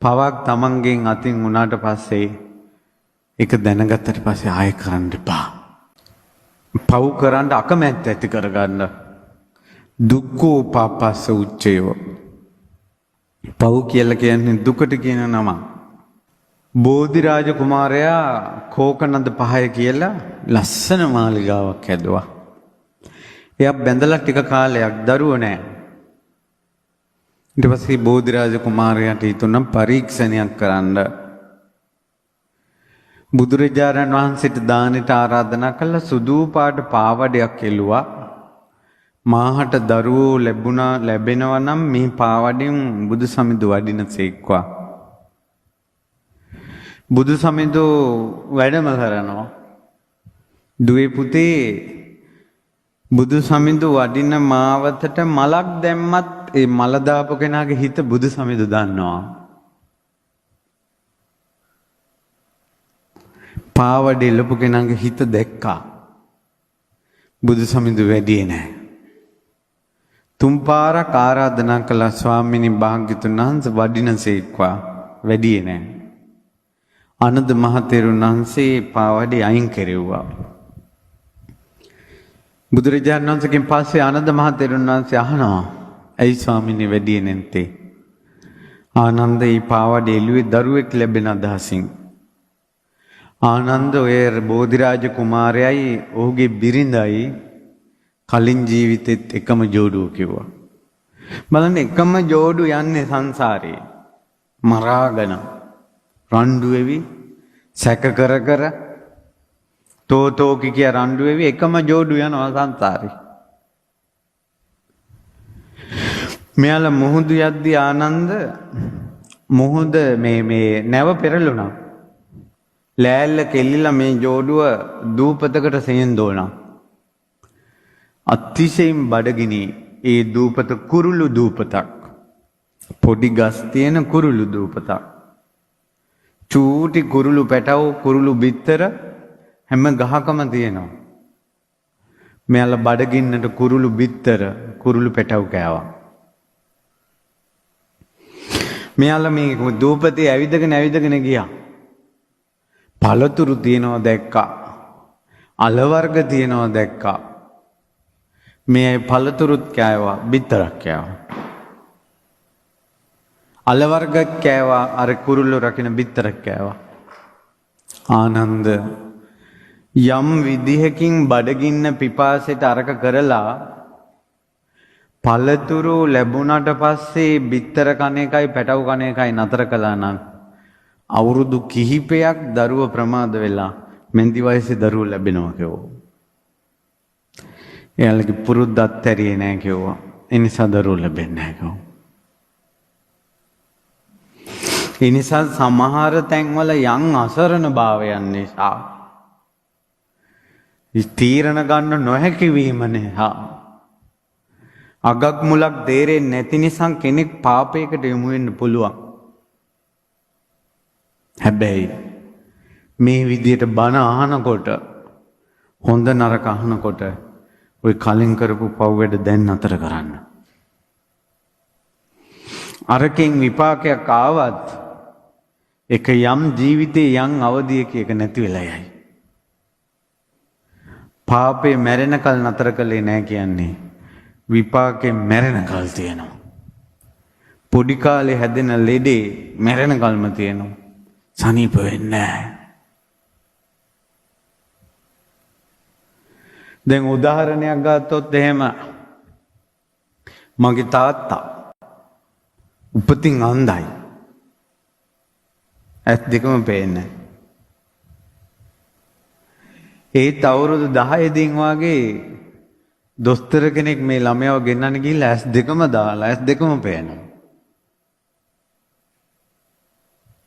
පවක් තමන්ගෙන් අතින් වුණාට පස්සේ ඒක දැනගත්තට පස්සේ ආයෙ කරන්න එපා. පව් කරන්න අකමැත්ත ඇති කරගන්න. දුක්ඛෝ පාපස්ස උච්චේව. පව් කියලා කියන්නේ දුකට කියන නම. බෝධිරාජ කුමාරයා කෝකනද පහය කියලා ලස්සන මාලිගාවක් හැදුවා. එයා බැඳලා ටික කාලයක් දරුවෝ නැහැ. ඊට පස්සේ බෝධිරාජ කුමාරයාට හිතුණා පරීක්ෂණයක් කරන්න. බුදුරජාණන් වහන්සේට දානෙට ආරාධනා කළා සුදු පාට පාවඩයක් එළුවා. මාහට දරුවෝ ලැබෙනවා නම් මේ පාවඩෙන් බුදු සමිඳු වඩිනසේක්වා. බුදු සමිඳු වැඩම කරනවා. දුවේ පුතේ බුදු සමිඳු වඩින මාවතට මලක් දැම්මත් ඒ මල දාපු කෙනාගේ හිත බුදු සමිඳු දන්නවා. පාවඩ එළපු කෙනාගේ හිත දැක්කා. බුදු සමිඳු වැඩියේ නැහැ. තුන් පාරක් ආරාධනා කළා ස්වාමීනි භාග්‍යතුන් වහන්සේ වඩිනසේක්වා. වැඩියේ නැහැ. ආනන්ද මහ තෙරුන් වහන්සේ පාවඩේ අයින් කෙරෙව්වා. බුදුරජාණන් වහන්සේගෙන් පස්සේ ආනන්ද මහ තෙරුන් වහන්සේ අහනවා ඇයි ස්වාමීනි වැඩියේ නැත්තේ? ආනන්ද මේ පාවඩේ එළුවේ දරුවෙක් ලැබෙන අදහසින්. ආනන්ද ඔය බෝධිරාජ කුමාරයයි ඔහුගේ බිරිඳයි කලින් ජීවිතෙත් එකම ජෝඩුව කිව්වා. බලන්න එකම ජෝඩු යන්නේ සංසාරේ මරාගෙන රණ්ඩු වෙවි සැක කර කර තෝතෝකි කිය රණ්ඩු වෙවි එකම ජෝඩු යනවා සංසාරේ. මෙයාලා මුහුදු යද්දී ආනන්ද මුහුද මේ නැව පෙරළුණා. ලෑල්ල කෙල්ලිලා මේ ජෝඩුව දූපතකට සෙයන්දෝනා. අතිශයින් බඩගිනි ඒ දූපත කුරුළු දූපතක්. පොඩි ගස් තියෙන කුරුළු දූපතක්. චූටි කුරුළු පැටව කුරුළු බිත්තර හැම ගහකම තියෙනවා. මෙයාලා බඩගින්නට කුරුළු බිත්තර කුරුළු පැටව කෑවා. මෙයාලා මේ දූපතේ ඇවිදගෙන ගියා. පළතුරු තියනවා දැක්කා. අල වර්ග තියනවා දැක්කා. මේ පළතුරුත් කෑවා බිත්තරක් කෑවා. අල වර්ග කෑවා අර කුරුල්ලෝ රකින්න බිත්තරක් කෑවා. ආනන්ද යම් විදිහකින් බඩගින්න පිපාසයට අරක කරලා පළතුරු ලැබුණාට පස්සේ බිත්තර කන එකයි පැටව කන එකයි නතර කළා නම් අවුරුදු කිහිපයක් දරුව ප්‍රමාද වෙලා මෙන්දි වයසේ දරුවෝ ලැබෙනවා කිව්වා. එයාලගේ පුරුද්දත් ඇරියේ නැහැ කිව්වා. ඒ නිසා දරුවෝ ලැබෙන්නේ නැහැ කිව්වා. ඒ නිසා සමහර තැන්වල යම් අසරණ භාවයන් නිසා තීරණ ගන්න නොහැකි වීම නිසා අගක් මුලක් තේරෙන්නේ නැති නිසා කෙනෙක් පාපයකට යොමු වෙන්න පුළුවන්. හැබැයි මේ විදියට බණ අහනකොට හොඳ නරක අහනකොට ওই කලින් කරපු පව් වැඩ දැන් නතර කරන්න. අරකින් විපාකයක් ආවත් එක යම් ජීවිතේ යම් අවධියක එක නැති වෙලා යයි. පාපේ මැරෙනකල් නතර කළේ නැහැ කියන්නේ විපාකේ මැරෙනකල් තියෙනවා. පොඩි කාලේ හැදෙන ලෙඩේ මැරෙනකල්ම තියෙනවා. සනීප වෙන්නේ නැහැ. දැන් උදාහරණයක් ගත්තොත් එහෙම මගේ තාත්තා උපතින් අන්ධයි. ඇස් දෙකම පේන්නේ. ඒත් අවුරුදු 10 දින් වගේ දොස්තර කෙනෙක් මේ ළමයාව ගෙන්නන්න ගිහිල්ලා ඇස් දෙකම දාලා ඇස් දෙකම පේනවා.